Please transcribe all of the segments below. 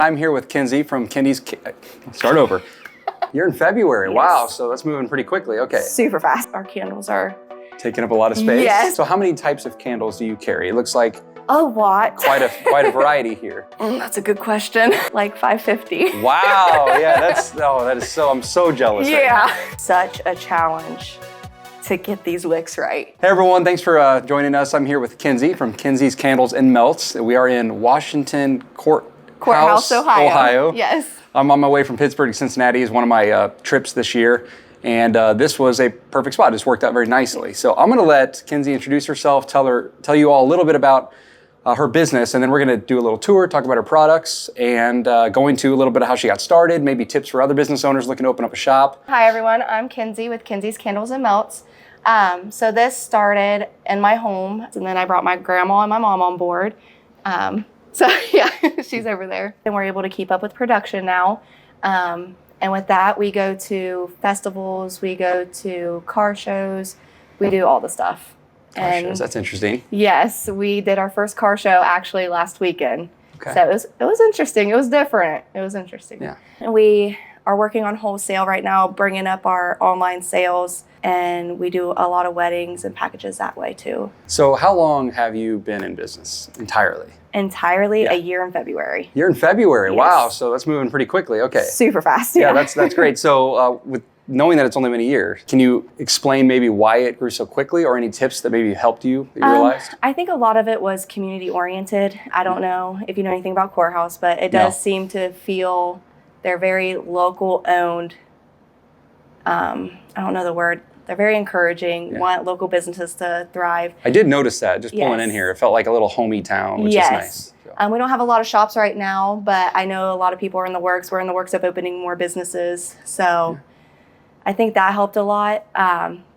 I'm here with Kenzie from Kenny's. Start over. You're in February. Yes. Wow, so that's moving pretty quickly. Okay. Super fast. Our candles are Taking up a lot of space. Yes. So how many types of candles do you carry? It looks like a lot. quite a variety here. That's a good question. Like 550. Wow. Yeah, that is so. I'm so jealous. Right now. Such a challenge to get these wicks right. Hey everyone, thanks for joining us. I'm here with Kenzie from Kenzie's Candles and Melts. We are in Washington Courthouse, Ohio. Yes. I'm on my way from Pittsburgh to Cincinnati. Is one of my trips this year. And this was a perfect spot. It just worked out very nicely. So I'm gonna let Kenzie introduce herself, tell you all a little bit about her business, and then we're gonna do a little tour, talk about her products, and go into a little bit of how she got started, maybe tips for other business owners looking to open up a shop. Hi everyone, I'm Kenzie with Kenzie's Candles and Melts. So this started in my home, and then I brought my grandma and my mom on board. So yeah, she's over there. And we're able to keep up with production now. And with that, we go to festivals, we go to car shows, we do all the stuff. Car shows, that's interesting. Yes, we did our first car show actually last weekend. Okay. So it was interesting. It was different. It was interesting. Yeah. And we are working on wholesale right now, bringing up our online sales, and we do a lot of weddings and packages that way too. So how long have you been in business entirely? Entirely Yeah. a year in February. You're in February. Yes. Wow, so that's moving pretty quickly. Okay. Super fast. Yeah, that's great. So with knowing that it's only been a year, can you explain maybe why it grew so quickly, or any tips that maybe helped you that you realized? I think a lot of it was community oriented. I don't know if you know anything about Courthouse, but it does seem to feel they're very local owned. I don't know the word. They're very encouraging, want local businesses to thrive. I did notice that just pulling in Yes. here. It felt like a little homey town, which is nice. So. We don't have a lot of shops right now, but I know a lot of people are in the works. We're in the works of opening more businesses. So I think that helped a lot.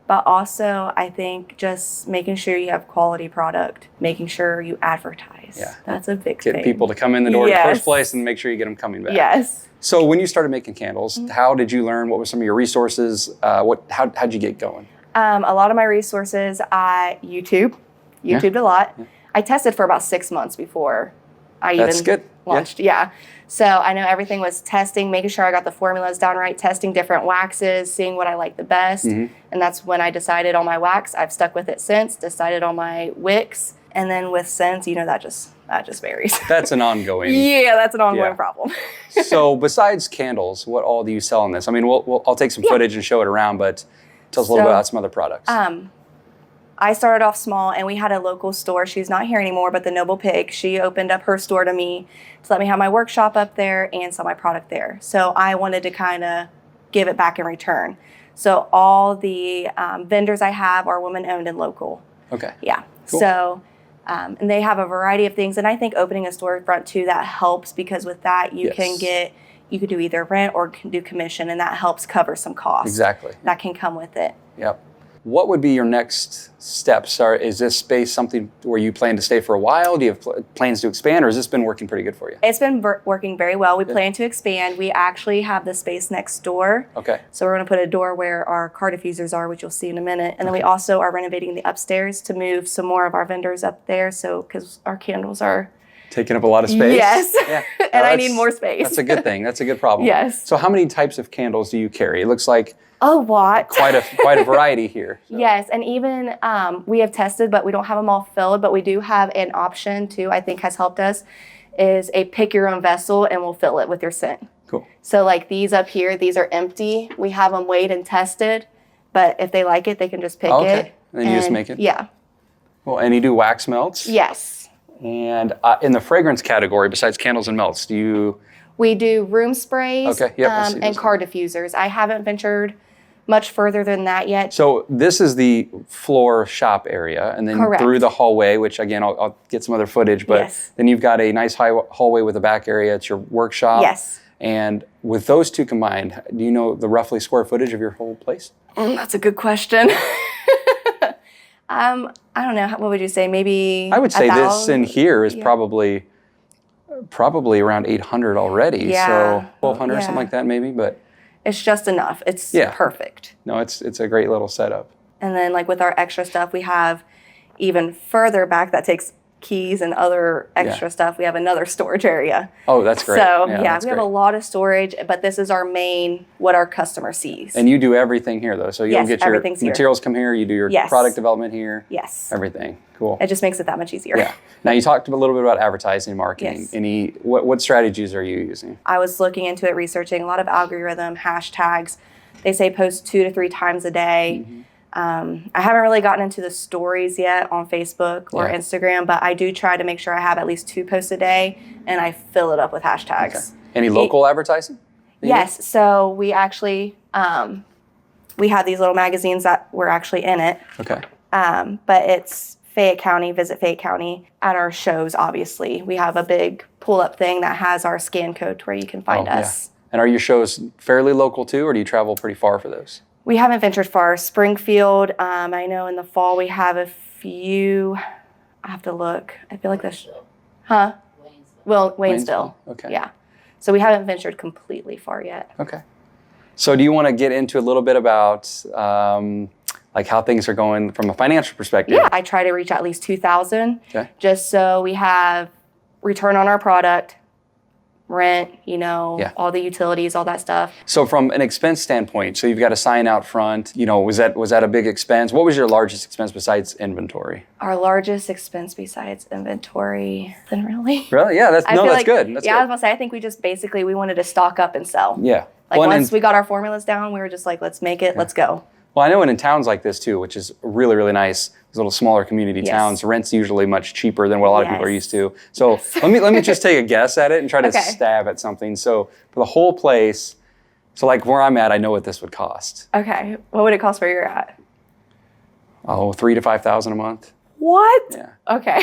But also, I think just making sure you have quality product, making sure you advertise. Yeah. That's a big thing. Get people to come in the door in the first place and make sure you get them coming back. Yes. So when you started making candles, how did you learn? What were some of your resources? How'd you get going? A lot of my resources, I YouTubed a lot. Yeah. I tested for about 6 months before I even launched. Yeah. So I know everything was testing, making sure I got the formulas down right, testing different waxes, seeing what I like the best. And that's when I decided on my wax. I've stuck with it since, decided on my wicks. And then with scents, that just varies. That's an ongoing. Yeah, that's an ongoing problem. So besides candles, what all do you sell in this? I mean, I'll take some footage and show it around, but tell us a little bit about some other products. I started off small, and we had a local store. She's not here anymore, but the Noble Pig. She opened up her store to me to let me have my workshop up there and sell my product there. So I wanted to kind of give it back in return. So all the vendors I have are women-owned and local. Okay. Yeah. Cool. So, and they have a variety of things. And I think opening a storefront too, that helps, because with that you can do either rent or can do commission, and that helps cover some costs. Exactly. That can come with it. Yep. What would be your next steps? Is this space something where you plan to stay for a while? Do you have plans to expand, or has this been working pretty good for you? It's been working very well. We plan to expand. We actually have the space next door. Okay. So we're going to put a door where our car diffusers are, which you'll see in a minute. And then we also are renovating the upstairs to move some more of our vendors up there. So, because our candles are taking up a lot of space. Yes. Yeah. And I need more space. That's a good thing. That's a good problem. Yes. So how many types of candles do you carry? It looks like a lot. Quite a variety here. So. Yes, and even we have tested, but we don't have them all filled. But we do have an option too, I think has helped us, is a pick your own vessel, and we'll fill it with your scent. Cool. So like these up here, these are empty. We have them weighed and tested, but if they like it, they can just pick it. And you just make it? Yeah. Well, and you do wax melts? Yes. And in the fragrance category, besides candles and melts, We do room sprays and car diffusers. I haven't ventured much further than that yet. So this is the floor shop area, and then through the hallway, which again, I'll get some other footage, but then you've got a nice high hallway with a back area. It's your workshop. Yes. And with those two combined, do you know the roughly square footage of your whole place? That's a good question. I don't know. What would you say? Maybe I would say this in here is probably around 800 already. Yeah. So 1,200, something like that maybe, but it's just enough. It's perfect. No, it's a great little setup. And then like with our extra stuff, we have even further back that takes keys and other extra stuff, we have another storage area. Oh, that's great. So we have a lot of storage, but this is our main, what our customer sees. And you do everything here though. So you'll get your materials come here, you do your product development here. Yes. Everything. Cool. It just makes it that much easier. Yeah. Now you talked a little bit about advertising and marketing. Yes. What strategies are you using? I was looking into it, researching a lot of algorithm, hashtags. They say post 2 to 3 times a day. I haven't really gotten into the stories yet on Facebook or Instagram, but I do try to make sure I have at least 2 posts a day, and I fill it up with hashtags. Okay. Any local advertising? Yes. So we actually, we have these little magazines that were actually in it. Okay. But it's Fayette County, visit Fayette County. At our shows, obviously, we have a big pull-up thing that has our scan code to where you can find us. Yeah. And are your shows fairly local too, or do you travel pretty far for those? We haven't ventured far. Springfield, I know in the fall we have a few. I have to look. I feel like this. Huh? Well, Waynesville. Okay. Yeah. So we haven't ventured completely far yet. Okay. So do you want to get into a little bit about like how things are going from a financial perspective? Yeah, I try to reach at least 2,000, just so we have return on our product, rent, all the utilities, all that stuff. So from an expense standpoint, so you've got a sign out front, was that a big expense? What was your largest expense besides inventory? Our largest expense besides inventory, then really? Really? Yeah, that's good. That's I was good. gonna say, I think we wanted to stock up and sell. Yeah. Once we got our formulas down, we were just like, let's make it, let's go. Well, I know in towns like this too, which is really, really nice, these little smaller community towns, rent's usually much cheaper than what a lot of people are used to. So let me just take a guess at it and try to stab at something. So for the whole place, so like where I'm at, I know what this would cost. Okay. What would it cost where you're at? Oh, $3,000 to $5,000 a month. What? Yeah. Okay.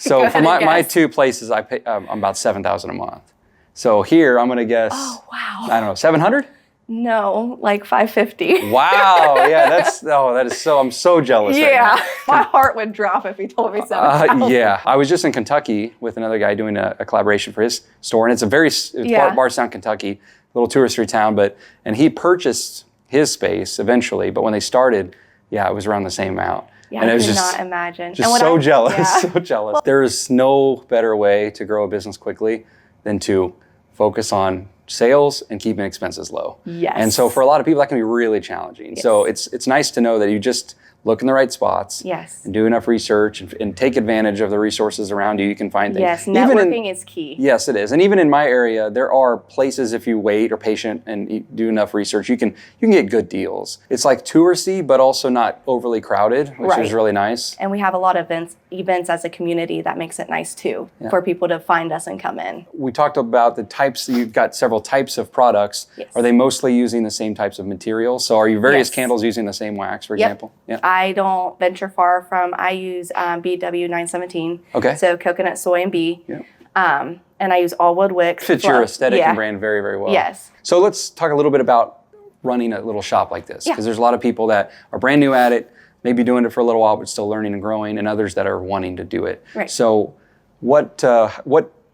So for my 2 places, I pay about $7,000 a month. So here I'm gonna guess. Oh wow. I don't know, 700. No, like 550. Wow, yeah, that is so, I'm so jealous right now. My heart would drop if he told me 7,000. Yeah, I was just in Kentucky with another guy doing a collaboration for his store, and it's Bardstown, Kentucky, little touristy town, and he purchased his space eventually, but when they started, it was around the same amount. Yeah, and I it was could just, not imagine. Just so jealous, so jealous. Well, there's no better way to grow a business quickly than to focus on sales and keeping expenses low. Yes. And so for a lot of people, that can be really challenging. Yes. So it's nice to know that you just look in the right spots. Yes. And do enough research and take advantage of the resources around you. You can find things. Yes, networking is key. Yes, it is. And even in my area, there are places if you wait or patient and you do enough research, you can get good deals. It's like touristy, but also not overly crowded, which is really nice. And we have a lot of events as a community that makes it nice too for people to find us and come in. We talked about the types. You've got several types of products. Yes. Are they mostly using the same types of materials? So are your various candles using the same wax, for example? Yeah. I don't venture far from, I use BW 917. Okay. So coconut, soy, and bee. Yeah. And I use all wood wicks. Fits your aesthetic and brand very, very well. Yes. So let's talk a little bit about running a little shop like this. Because there's a lot of people that are brand new at it, maybe doing it for a little while, but still learning and growing, and others that are wanting to do it. Right. So what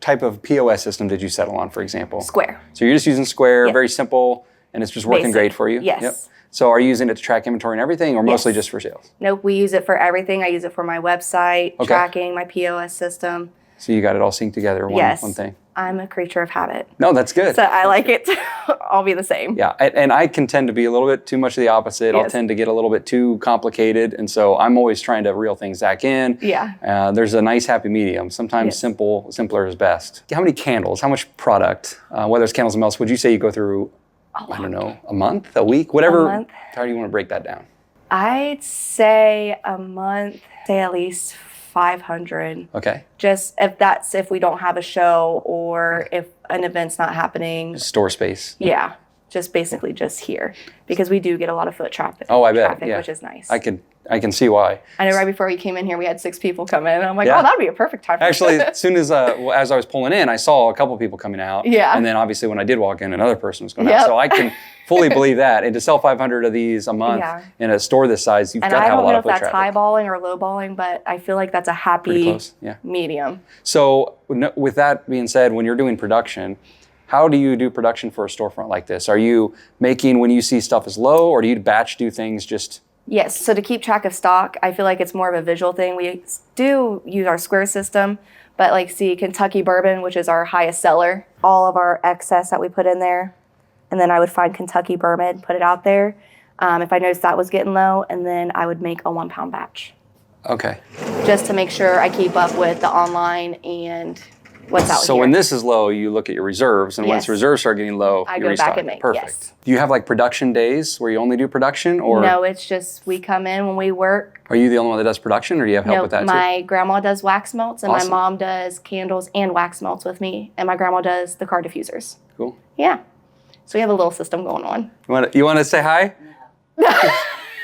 type of POS system did you settle on, for example? Square. So you're just using Square, very simple, and it's just working great for you? Yes. Yep. So are you using it to track inventory and everything, or mostly just for sales? Nope, we use it for everything. I use it for my website, tracking, my POS system. So you got it all synced together in one thing. I'm a creature of habit. No, that's good. So I like it to all be the same. Yeah, and I can tend to be a little bit too much of the opposite. I'll tend to get a little bit too complicated, and so I'm always trying to reel things back in. Yeah. There's a nice happy medium. Sometimes simpler is best. How many candles, how much product, whether it's candles and melts, would you say you go through, I don't know, a month, a week, whatever? A month. How do you want to break that down? I'd say a month, say at least 500. Okay. Just if we don't have a show or if an event's not happening. Store space. Yeah. Just basically just here because we do get a lot of foot traffic. Oh, I bet. Yeah. Which is nice. I can see why. I know right before you came in here, we had 6 people come in. And I'm like, oh, that'd be a perfect time for Actually, as soon as I was pulling in, I saw a couple people coming out. Yeah. And then obviously when I did walk in, another person was going out. So I can fully believe that. And to sell 500 of these a month in a store this size, you've got to have a lot of foot traffic. And I don't know if that's highballing or lowballing, but I feel like that's a happy medium. So with that being said, when you're doing production, how do you do production for a storefront like this? Are you making when you see stuff is low, or do you batch do things just Yes, so to keep track of stock, I feel like it's more of a visual thing. We do use our square system, but like see Kentucky bourbon, which is our highest seller, all of our excess that we put in there, and then I would find Kentucky bourbon, put it out there. If I noticed that was getting low, and then I would make a 1 pound batch. Okay. Just to make sure I keep up with the online and what's out here. So when this is low, you look at your reserves, and once Yes. reserves start getting low, I you go restock. back and make, Perfect. yes. Do you have like production days where you only do production, or No, it's just we come in when we work. are you the only one that does production, or do you have help No, with that too? my grandma does wax melts, and Awesome. my mom does candles and wax melts with me, and my grandma does the car diffusers. Cool. Yeah. So we have a little system going on. You want to say hi?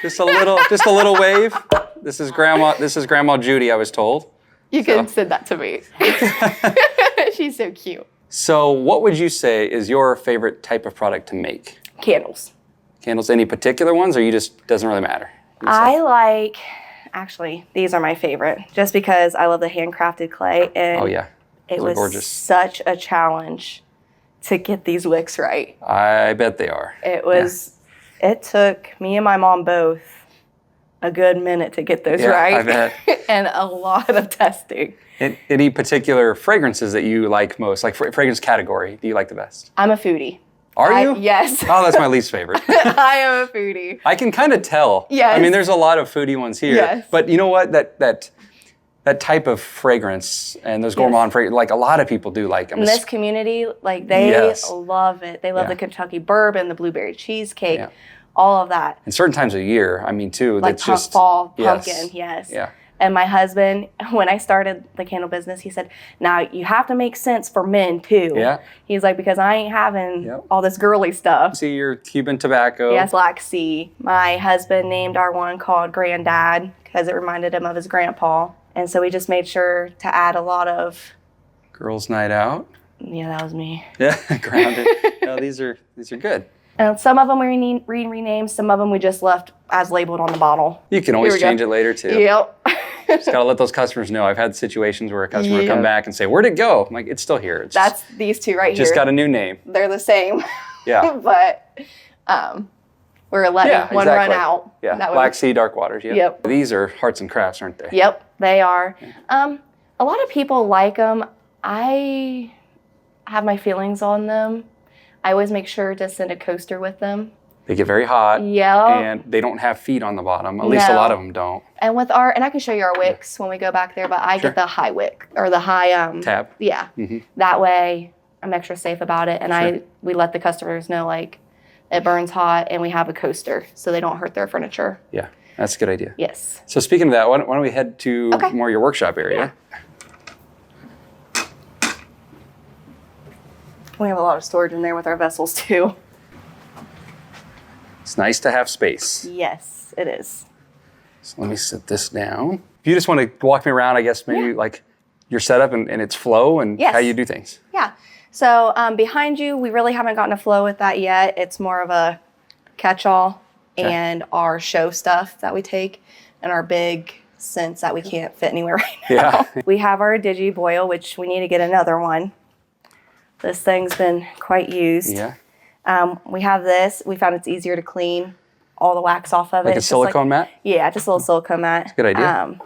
Just a little wave. This is Grandma Judy, I was told. You can send that to me. She's so cute. So what would you say is your favorite type of product to make? Candles. Candles, any particular ones, or you just doesn't really matter? I like, actually, these are my favorite, just because I love the handcrafted clay, and Oh yeah, it those are was gorgeous. such a challenge to get these wicks right. I bet they are. It took me and my mom both a good minute to get those Yeah, right. I bet. And a lot of testing. Any particular fragrances that you like most, like fragrance category, do you like the best? I'm a foodie. Are you? Yes. Oh, that's my least favorite. I am a foodie. I can kind of tell. Yes. I mean, there's a lot of foodie ones here. Yes. But you know what? That type of fragrance and those gourmand fragrance, like a lot of people do like them. In this community, like they Yes. love it. They love Yeah. the Kentucky bourbon, the blueberry cheesecake, Yeah. all of that. And certain times of year, I mean, too, Like that's just fall, yes. pumpkin, yes. Yeah. And my husband, when I started the candle business, he said, now you have to make sense for men too. Yeah. He's like, because I ain't having Yep. all this girly stuff. See your Cuban tobacco. Yes, like C. My husband named our one called Granddad because it reminded him of his grandpa. And so we just made sure to add a lot of, Girls' night out. yeah, that was me. Yeah, grounded. No, these are good. And some of them we renamed, some of them we just left as labeled on the bottle. You can always change it later too. Yep. Just gotta let those customers know. I've had situations where a customer will come back and say, "Where'd it go?" I'm like, "It's still here. It's That's these two right just here. got a new name." They're the same. Yeah. But we're letting one run out. Yeah. That Black Sea, Dark Waters. Yeah. Yep. These are arts and crafts, aren't they? Yep, they are. A lot of people like them. I have my feelings on them. I always make sure to send a coaster with them. They get very hot. Yeah. And they don't have feet on the bottom. At least a lot of them don't. And with and I can show you our wicks when we go back there, but I get the high wick or the high Tab. Yeah. Mm-hmm. That way I'm extra safe about it, and Sure. we let the customers know like it burns hot, and we have a coaster so they don't hurt their furniture. Yeah, that's a good idea. Yes. So speaking of that, why don't we head to more your workshop area? We have a lot of storage in there with our vessels too. It's nice to have space. Yes, it is. So let me set this down. If you just want to walk me around, I guess maybe like your setup and its flow and how you do things. Yeah. So behind you, we really haven't gotten a flow with that yet. It's more of a catch-all and our show stuff that we take and our big scents that we can't fit anywhere right now. Yeah. We have our Digi Boil, which we need to get another one. This thing's been quite used. Yeah. We have this. We found it's easier to clean all the wax off of it. Like a silicone mat? Yeah, just a little silicone mat. That's a good idea.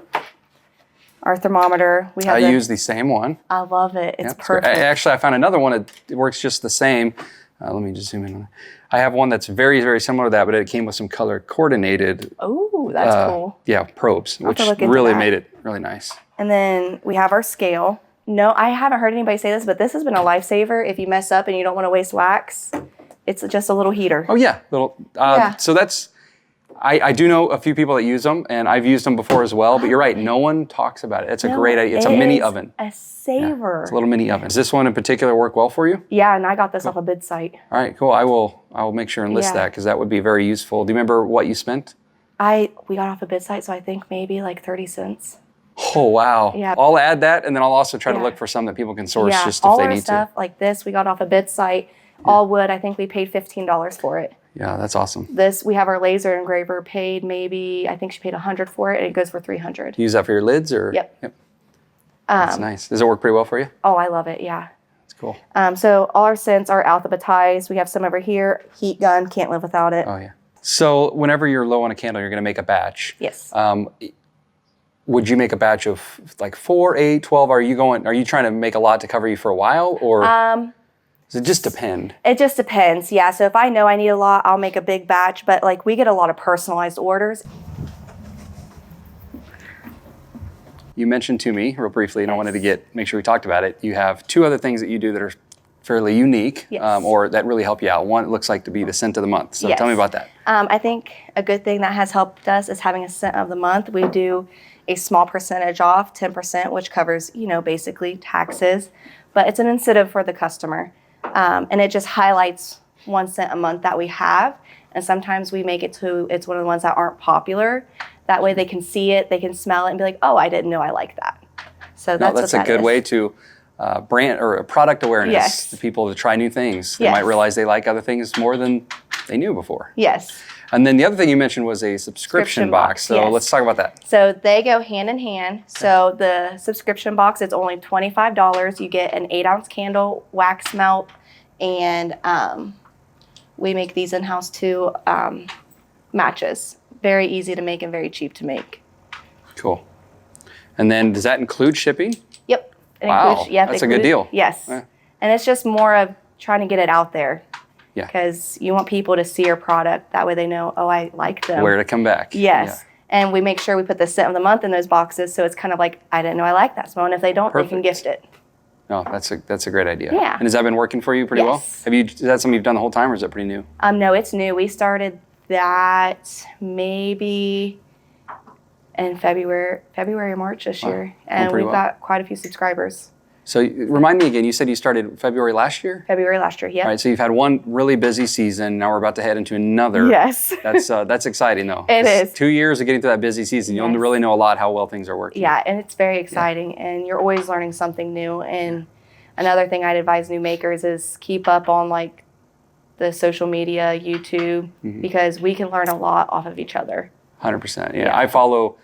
Our thermometer. I use the same one. I love it. It's perfect. Actually, I found another one. It works just the same. Let me just zoom in on it. I have one that's very, very similar to that, but it came with some color coordinated. Oh, that's cool. Yeah, probes, which really made it really nice. And then we have our scale. No, I haven't heard anybody say this, but this has been a lifesaver. If you mess up and you don't want to waste wax, it's just a little heater. Oh yeah, little. So that's. I do know a few people that use them, and I've used them before as well. But you're right, no one talks about it. It's a great idea. It's a mini oven. A saver. Yeah, it's a little mini oven. Does this one in particular work well for you? Yeah, and I got this off a bid site. All right, cool. I will make sure and list that because that would be very useful. Do you remember what you spent? We got off a bid site, so I think maybe like 30 cents. Oh, wow. Yeah. I'll add that, and then I'll also try to look for some that people can source just if they need to. All our stuff like this, we got off a bid site. All wood, I think we paid $15 for it. Yeah, that's awesome. This, we have our laser engraver paid maybe, I think she paid $100 for it, and it goes for $300. You use that for your lids, or? Yep. That's nice. Does it work pretty well for you? Oh, I love it, yeah. That's cool. So all our scents are alphabetized. We have some over here. Heat gun, can't live without it. Oh, yeah. So whenever you're low on a candle, you're going to make a batch. Yes. Would you make a batch of like 4, 8, 12? Are you trying to make a lot to cover you for a while, or does it just depend? It just depends. Yeah. So if I know I need a lot, I'll make a big batch, but like we get a lot of personalized orders. You mentioned to me real briefly, and I wanted to make sure we talked about it. You have 2 other things that you do that are fairly unique, or that really help you out. One, it looks like to be the scent of the month. So tell me about that. I think a good thing that has helped us is having a scent of the month. We do a small percentage off, 10%, which covers, basically taxes, but it's an incentive for the customer. And it just highlights one scent a month that we have. And sometimes we make it it's one of the ones that aren't popular. That way they can see it, they can smell it and be like, oh, I didn't know I like that. So that's a good way to brand or product awareness to people to try new things. They might realize they like other things more than they knew before. Yes. And then the other thing you mentioned was a subscription box. So let's talk about that. So they go hand in hand. So the subscription box is only $25. You get an 8-ounce candle, wax melt, and we make these in-house too, matches. Very easy to make and very cheap to make. Cool. And then does that include shipping? Yep. Wow, that's a good deal. Yes. Yeah. And it's just more of trying to get it out there. Yeah. Because you want people to see your product. That way they know, oh, I like them. Where to come back. Yes. Yeah. And we make sure we put the scent of the month in those boxes. So it's kind of like, I didn't know I liked that smell. And if they don't, they can gift it. No, that's a great idea. Yeah. And has that been working for you pretty well? Is that something you've done the whole time, or is it pretty new? No, it's new. We started that maybe in February, March this year. And we've got quite a few subscribers. So remind me again, you said you started February last year? February last year, yeah. All right, so you've had one really busy season. Now we're about to head into another. Yes. That's exciting though. It is. 2 years of getting through that busy season. You'll really know a lot how well things are working. Yeah, and it's very exciting. And you're always learning something new. And another thing I'd advise new makers is keep up on like the social media, YouTube, because we can learn a lot off of each other. 100%. Yeah. I follow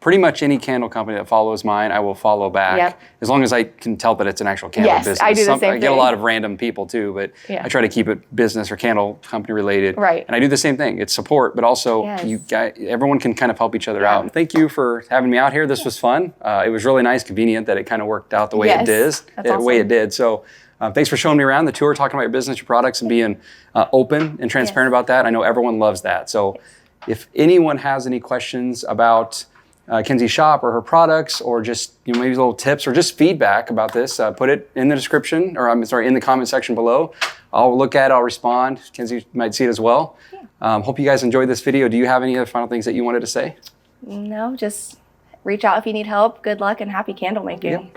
pretty much any candle company that follows mine, I will follow back. As long as I can tell that it's an actual candle business. I do the same thing. I get a lot of random people too, but I try to keep it business or candle company related. Right. And I do the same thing. It's support, but also everyone can kind of help each other out. And thank you for having me out here. This was fun. It was really nice, convenient that it kind of worked out the way it did. Way it did. So thanks for showing me around the tour, talking about your business, your products, and being open and transparent about that. I know everyone loves that. So if anyone has any questions about Kenzie's shop or her products, or just maybe little tips or just feedback about this, put it in the description, or in the comment section below. I'll look at it, I'll respond. Kenzie might see it as well. Hope you guys enjoyed this video. Do you have any other final things that you wanted to say? No, just reach out if you need help. Good luck and happy candle making.